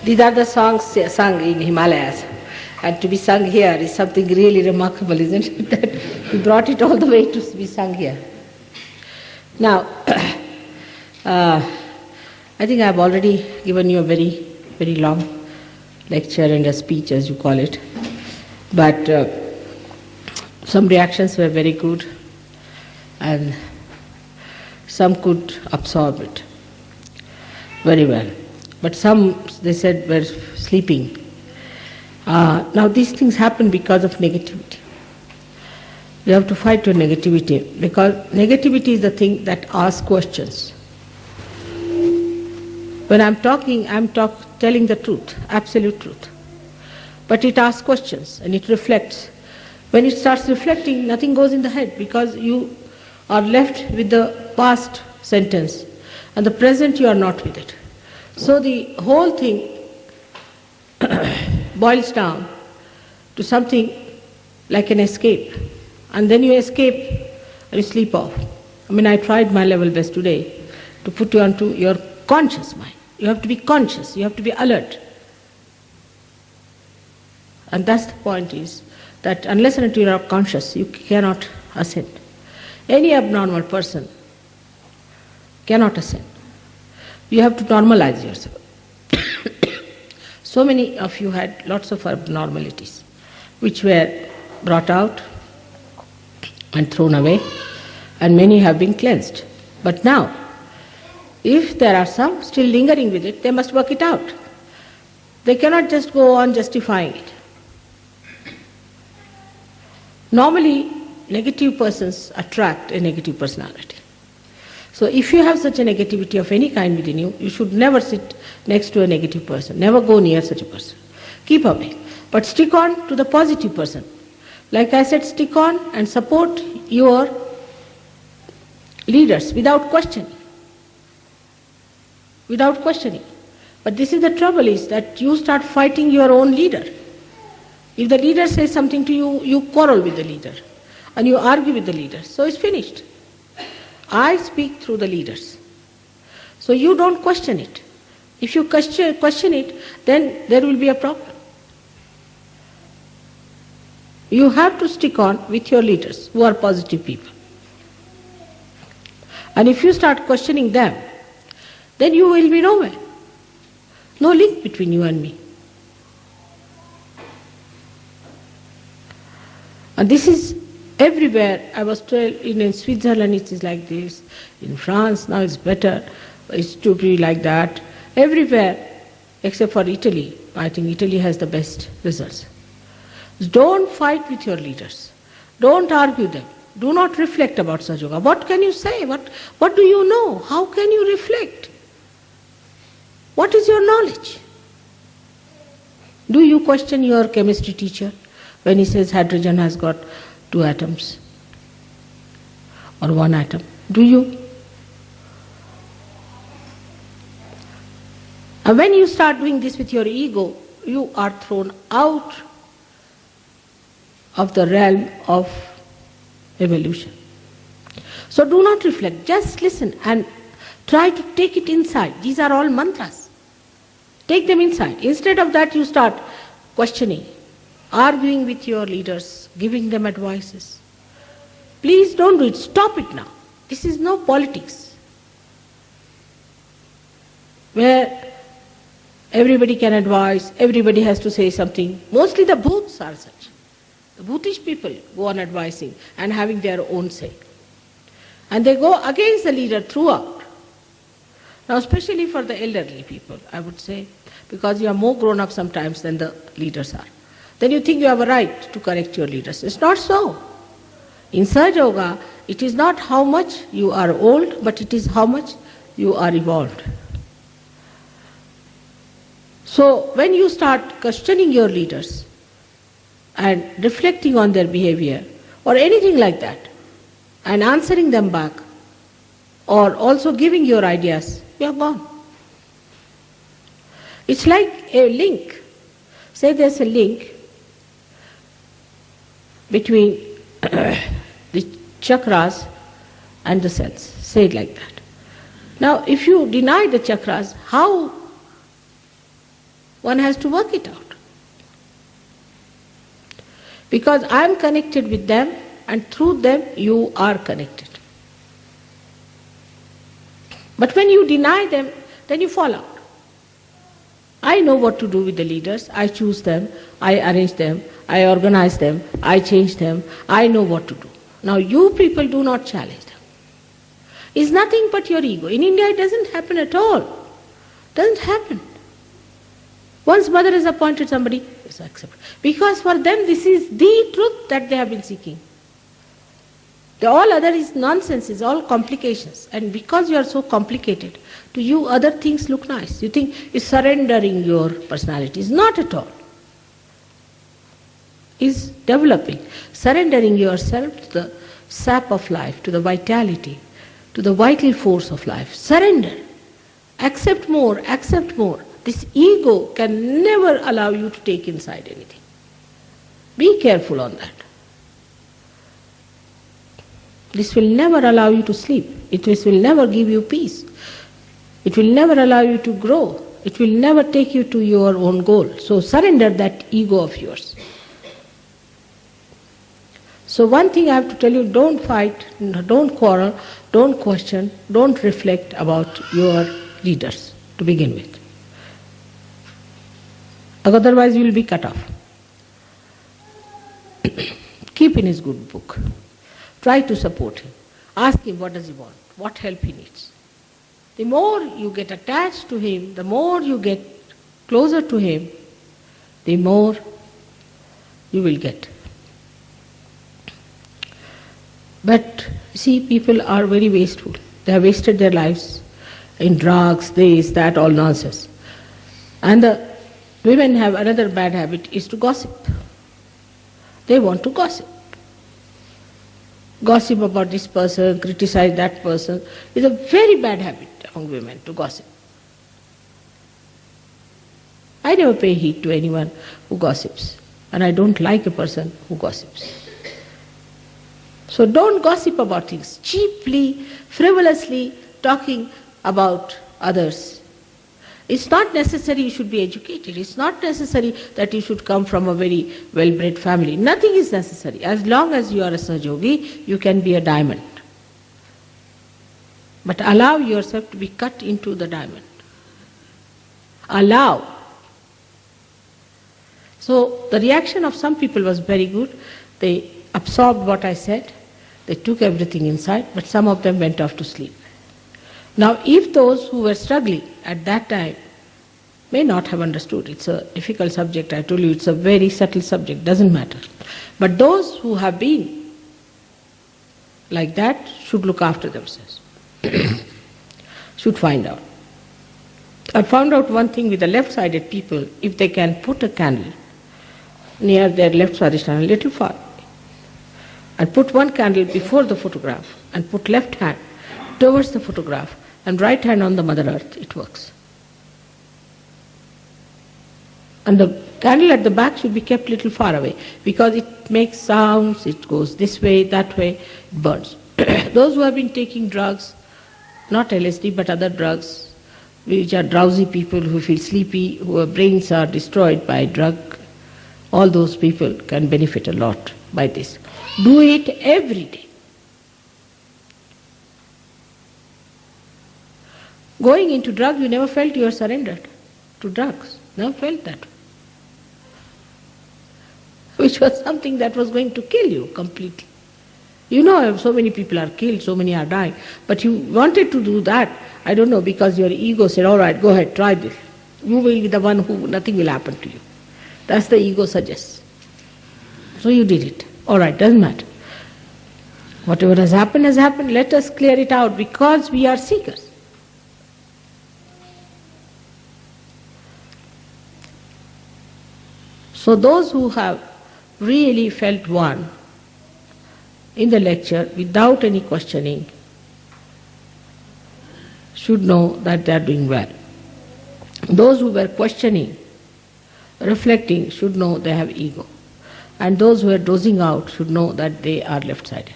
These are the songs sung in Himalayas. And to be sung here is something really remarkable, isn't it? That we brought it all the way to be sung here. Now, I think I have already given you a very, very long lecture and a speech, as you call it. But some reactions were very good, and some could absorb it very well. But some, they said, were sleeping. Now these things happen because of negativity. We have to fight your negativity, because negativity is the thing that asks questions. When I'm talking, telling the truth, absolute truth. But it asks questions and it reflects. When it starts reflecting, nothing goes in the head, because you are left with the past sentence and the present you are not with it. So the whole thing boils down to something like an escape. And then you escape and you sleep off. I mean, I tried my level best today to put you onto your conscious mind. You have to be conscious, you have to be alert. And that's the point, is that unless and until you are conscious, you cannot ascend. Any abnormal person cannot ascend. You have to normalize yourself. So many of you had lots of abnormalities, which were brought out and thrown away, and many have been cleansed. But now, if there are some still lingering with it, they must work it out. They cannot just go on justifying it. Normally, negative persons attract a negative personality. So if you have such a negativity of any kind within you, you should never sit next to a negative person. Never go near such a person. Keep away. But stick on to the positive person. Like I said, stick on and support your leaders without questioning. Without questioning. But this is the trouble, is that you start fighting your own leader. If the leader says something to you, you quarrel with the leader and you argue with the leader. So it's finished. I speak through the leaders. So you don't question it. If you question it, then there will be a problem. You have to stick on with your leaders, who are positive people. And if you start questioning them, then you will be nowhere. No link between you and me. And this is everywhere. I was told in Switzerland it is like this, in France now it's better, it's to be like that. Everywhere except for Italy. I think Italy has the best results. Don't fight with your leaders. Don't argue them. Do not reflect about Sahaja. What can you say? What do you know? How can you reflect? What is your knowledge? Do you question your chemistry teacher when he says hydrogen has got 2 atoms or 1 atom? Do you? And when you start doing this with your ego, you are thrown out of the realm of evolution. So do not reflect, just listen and try to take it inside. These are all mantras. Take them inside. Instead of that, you start questioning, arguing with your leaders, giving them advices. Please don't do it. Stop it now. This is no politics, where everybody can advise, everybody has to say something. Mostly the bhoots are such. The bhutish people go on advising and having their own say. And they go against the leader throughout. Now especially for the elderly people, I would say, because you are more grown up sometimes than the leaders are. Then you think you have a right to correct your leaders. It's not so. In Sahaja Yoga, it is not how much you are old, but it is how much you are evolved. So when you start questioning your leaders and reflecting on their behavior or anything like that and answering them back or also giving your ideas, you are gone. It's like a link. Say there's a link between the chakras and the cells. Say it like that. Now, if you deny the chakras, how one has to work it out? Because I am connected with them, and through them you are connected. But when you deny them, then you fall out. I know what to do with the leaders. I choose them, I arrange them, I organize them, I change them. I know what to do. Now you people do not challenge them. It's nothing but your ego. In India it doesn't happen at all. Doesn't happen. Once mother has appointed somebody, it's accepted. Because for them this is the truth that they have been seeking. The all other is nonsense, is all complications. And because you are so complicated, to you other things look nice. You think it's surrendering your personality. It's not at all. It's developing. Surrendering yourself to the sap of life, to the vitality, to the vital force of life. Surrender. Accept more, accept more. This ego can never allow you to take inside anything. Be careful on that. This will never allow you to sleep. It will never give you peace. It will never allow you to grow. It will never take you to your own goal. So surrender that ego of yours. So one thing I have to tell you, don't fight, don't quarrel, don't question, don't reflect about your leaders to begin with. Otherwise you will be cut off. Keep in his good book. Try to support him. Ask him what does he want, what help he needs. The more you get attached to him, the more you get closer to him, the more you will get. But see, people are very wasteful. They have wasted their lives in drugs, this, that, all nonsense. And the women have another bad habit, is to gossip. They want to gossip. Gossip about this person, criticize that person. It's a very bad habit among women to gossip. I never pay heed to anyone who gossips, and I don't like a person who gossips. So don't gossip about things, cheaply, frivolously talking about others. It's not necessary you should be educated. It's not necessary that you should come from a very well-bred family. Nothing is necessary. As long as you are a Sahajogi, you can be a diamond. But allow yourself to be cut into the diamond. Allow. So the reaction of some people was very good. They absorbed what I said. They took everything inside, but some of them went off to sleep. Now, if those who were struggling at that time may not have understood, it's a difficult subject, I told you it's a very subtle subject, doesn't matter. But those who have been like that should look after themselves, should find out. I found out one thing with the left-sided people, if they can put a candle near their left-sided a little far, and put one candle before the photograph, and put left hand towards the photograph, and right hand on the Mother Earth, it works. And the candle at the back should be kept little far away, because it makes sounds, it goes this way, that way, it burns. Those who have been taking drugs, not LSD but other drugs, which are drowsy people who feel sleepy, whose brains are destroyed by drug, all those people can benefit a lot by this. Do it every day. Going into drug, you never felt you were surrendered to drugs. Never felt that. Which was something that was going to kill you completely. You know, so many people are killed, so many are dying. But you wanted to do that, I don't know, because your ego said, all right, go ahead, try this. You will be the one who, nothing will happen to you. That's the ego suggests. So you did it. All right, doesn't matter. Whatever has happened, let us clear it out, because we are seekers. So those who have really felt one in the lecture without any questioning should know that they are doing well. Those who were questioning, reflecting, should know they have ego. and those who are dozing out should know that they are left-sided.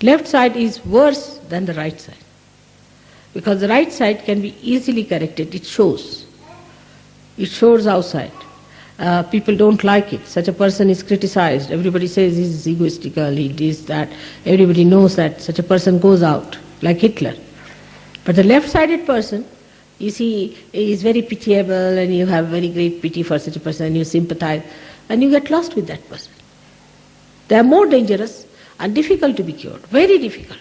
Left side is worse than the right side, because the right side can be easily corrected. It shows outside. People don't like it. Such a person is criticized. Everybody says he's egoistical, he does that. Everybody knows that such a person goes out, like Hitler. But the left-sided person, you see, is very pitiable, and you have very great pity for such a person, and you sympathize, and you get lost with that person. They are more dangerous and difficult to be cured, very difficult.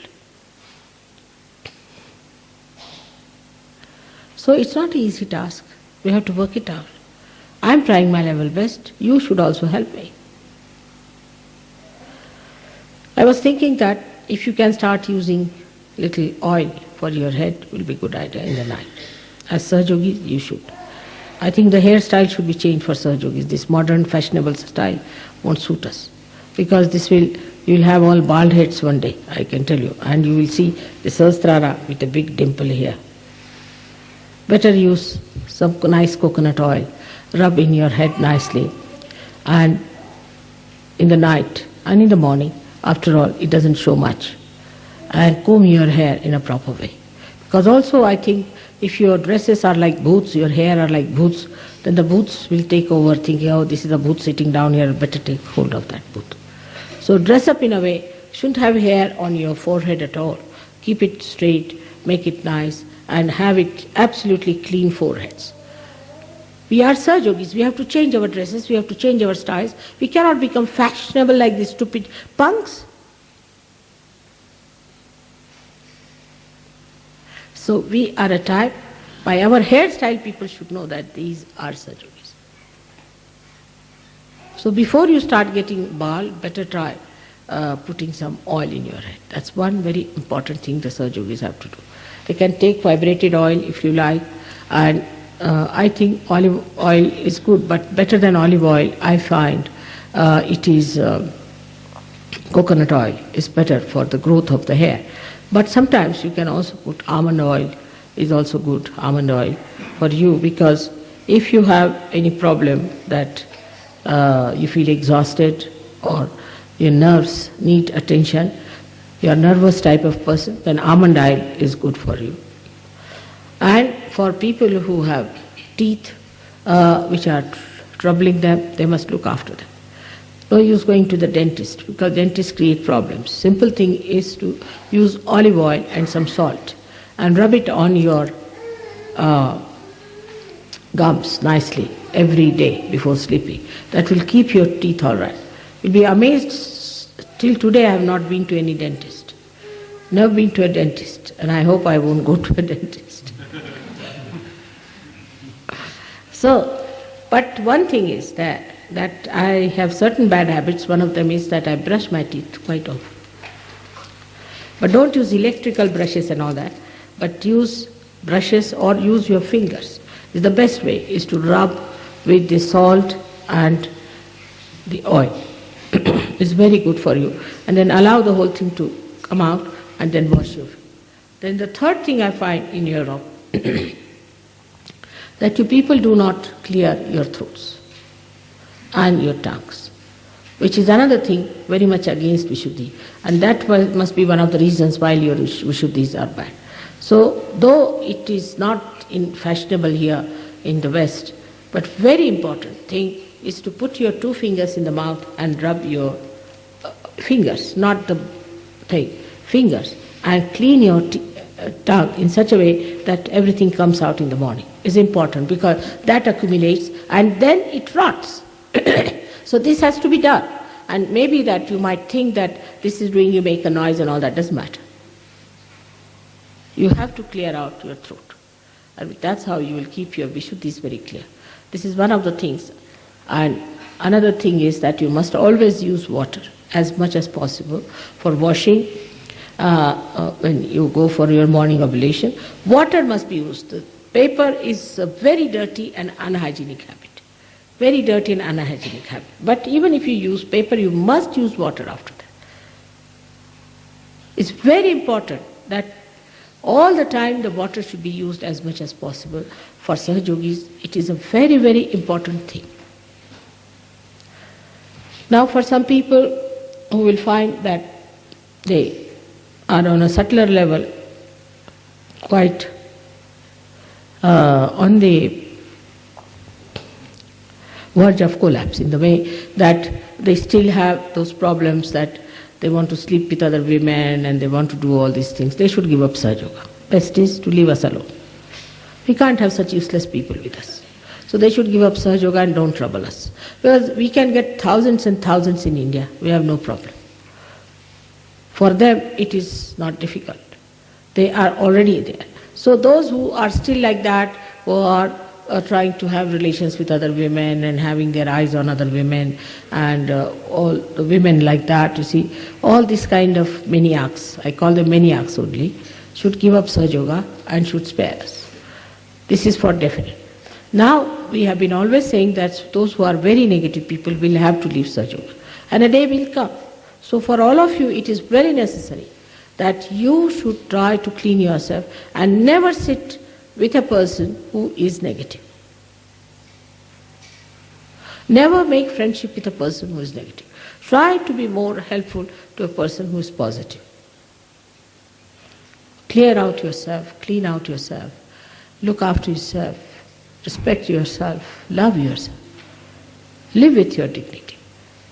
So it's not an easy task. We have to work it out. I'm trying my level best. You should also help me. I was thinking that if you can start using little oil for your head, it will be a good idea in the night. As Sahajogis, you should. I think the hairstyle should be changed for Sahajogis. This modern fashionable style won't suit us, because you'll have all bald heads one day, I can tell you, and you will see the Sahasrara with a big dimple here. Better use some nice coconut oil, rub in your head nicely, and in the night and in the morning, after all, it doesn't show much, and comb your hair in a proper way. Because also I think if your dresses are like boots, your hair are like boots, then the boots will take over, thinking, oh, this is a boot sitting down here, better take hold of that boot. So dress up in a way, shouldn't have hair on your forehead at all. Keep it straight, make it nice, and have it absolutely clean foreheads. We are Sahajogis, we have to change our dresses, we have to change our styles. We cannot become fashionable like these stupid punks. So we are a type, by our hairstyle people should know that these are Sahajogis. So before you start getting bald, better try putting some oil in your head. That's one very important thing the Sahajogis have to do. They can take vibrated oil if you like, and I think olive oil is good, but better than olive oil I find it is coconut oil is better for the growth of the hair. But sometimes you can also put almond oil, is also good, almond oil for you, because if you have any problem that you feel exhausted or your nerves need attention, you're a nervous type of person, then almond oil is good for you. And for people who have teeth which are troubling them, they must look after them. No use going to the dentist, because dentists create problems. Simple thing is to use olive oil and some salt and rub it on your gums nicely every day before sleeping. That will keep your teeth all right. You'll be amazed, till today I have not been to any dentist. Never been to a dentist, and I hope I won't go to a dentist. So, but one thing is that I have certain bad habits. One of them is that I brush my teeth quite often. But don't use electrical brushes and all that, but use brushes or use your fingers. The best way is to rub with the salt and the oil. It's very good for you. And then allow the whole thing to come out and then wash your feet. Then the third thing I find in Europe, that you people do not clear your throats and your tongues, which is another thing very much against Vishuddhi. And that must be one of the reasons why your Vishuddhis are bad. So, though it is not fashionable here in the West, but very important thing is to put your two fingers in the mouth and rub your fingers, not the thing, fingers, and clean your tongue in such a way that everything comes out in the morning. Is important, because that accumulates and then it rots. So this has to be done. And maybe that you might think that this is doing you make a noise and all that, doesn't matter. You have to clear out your throat. And that's how you will keep your Vishuddhis very clear. This is one of the things. And another thing is that you must always use water as much as possible for washing. When you go for your morning ablution, water must be used. The paper is a very dirty and unhygienic habit. Very dirty and unhygienic habit. But even if you use paper, you must use water after that. It's very important that all the time the water should be used as much as possible. For Sahajogis, it is a very, very important thing. Now for some people who will find that they are on a subtler level quite on the verge of collapse, in the way that they still have those problems that they want to sleep with other women and they want to do all these things, they should give up Sahaja Yoga. Best is to leave us alone. We can't have such useless people with us. So they should give up Sahaja Yoga and don't trouble us. Because we can get thousands and thousands in India, we have no problem. For them it is not difficult. They are already there. So those who are still like that, who are trying to have relations with other women and having their eyes on other women and all the women like that, you see, all these kind of maniacs, I call them maniacs only, should give up Sahaja Yoga and should spare us. This is for definite. Now we have been always saying that those who are very negative people will have to leave Sahaja Yoga. And a day will come. So for all of you it is very necessary that you should try to clean yourself and never sit with a person who is negative. Never make friendship with a person who is negative. Try to be more helpful to a person who is positive. Clear out yourself, clean out yourself, look after yourself, respect yourself, love yourself. Live with your dignity.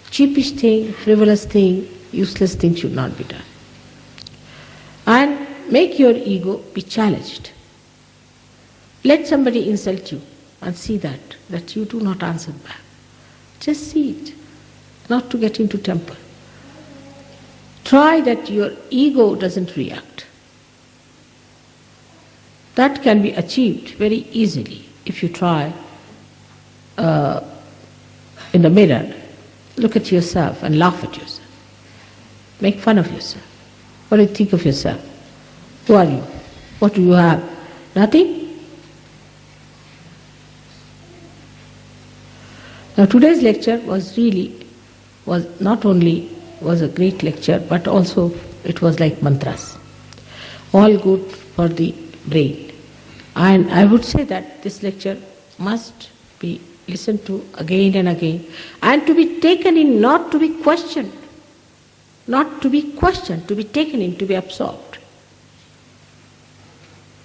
Cheapish thing, frivolous thing, useless thing should not be done. And make your ego be challenged. Let somebody insult you and see that you do not answer back. Just see it, not to get into temper. Try that your ego doesn't react. That can be achieved very easily if you try in the mirror, look at yourself and laugh at yourself. Make fun of yourself. What do you think of yourself? Who are you? What do you have? Nothing? Now today's lecture was not only a great lecture, but also it was like mantras. All good for the brain. And I would say that this lecture must be listened to again and again, and to be taken in, not to be questioned. Not to be questioned, to be taken in, to be absorbed.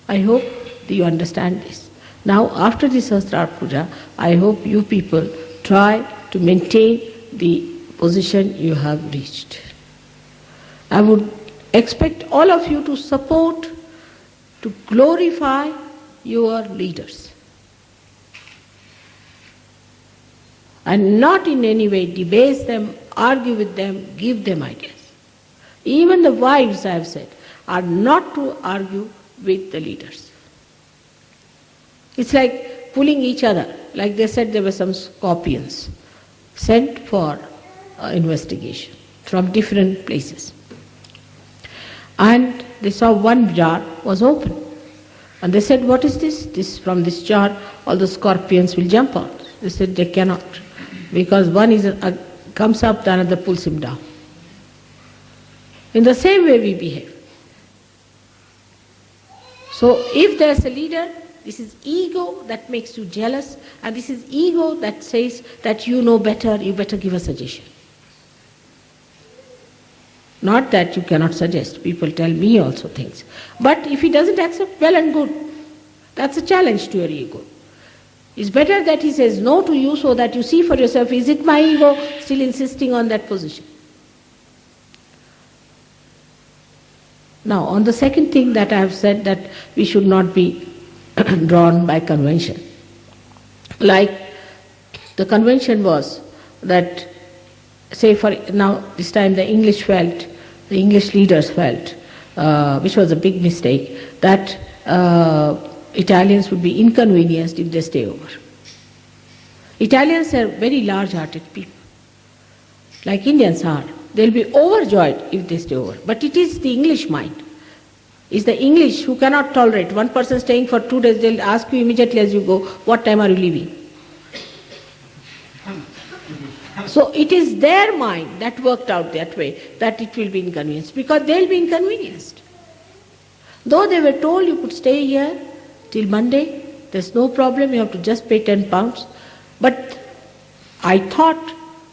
I hope that you understand this. Now after this Sahasrara Puja, I hope you people try to maintain the position you have reached. I would expect all of you to support, to glorify your leaders. And not in any way debase them, argue with them, give them ideas. Even the wives, I have said, are not to argue with the leaders. It's like pulling each other. Like they said, there were some scorpions sent for investigation from different places. And they saw one jar was open. And they said, what is this? From this jar, all the scorpions will jump out. They said, they cannot. Because one comes up, the another pulls him down. In the same way we behave. So if there's a leader, this is ego that makes you jealous, and this is ego that says that you know better, you better give a suggestion. Not that you cannot suggest, people tell me also things. But if he doesn't accept, well and good. That's a challenge to your ego. It's better that he says no to you so that you see for yourself, is it my ego still insisting on that position? Now, on the second thing that I have said, that we should not be drawn by convention. Like the convention was that, say for now this time the English leaders felt, which was a big mistake, that Italians would be inconvenienced if they stay over. Italians are very large-hearted people, like Indians are. They'll be overjoyed if they stay over. But it is the English mind. It's the English who cannot tolerate. One person staying for 2 days, they'll ask you immediately as you go, what time are you leaving? So it is their mind that worked out that way, that it will be inconvenienced, because they'll be inconvenienced. Though they were told you could stay here till Monday, there's no problem, you have to just pay £10. But I thought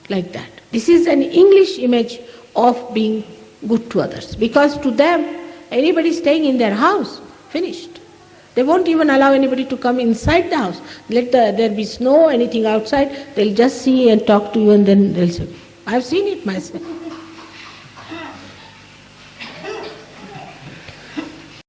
like that. This is an English image of being good to others, because to them, anybody staying in their house, finished. They won't even allow anybody to come inside the house. Let there be snow, anything outside, they'll just see and talk to you and then they'll say, I've seen it myself.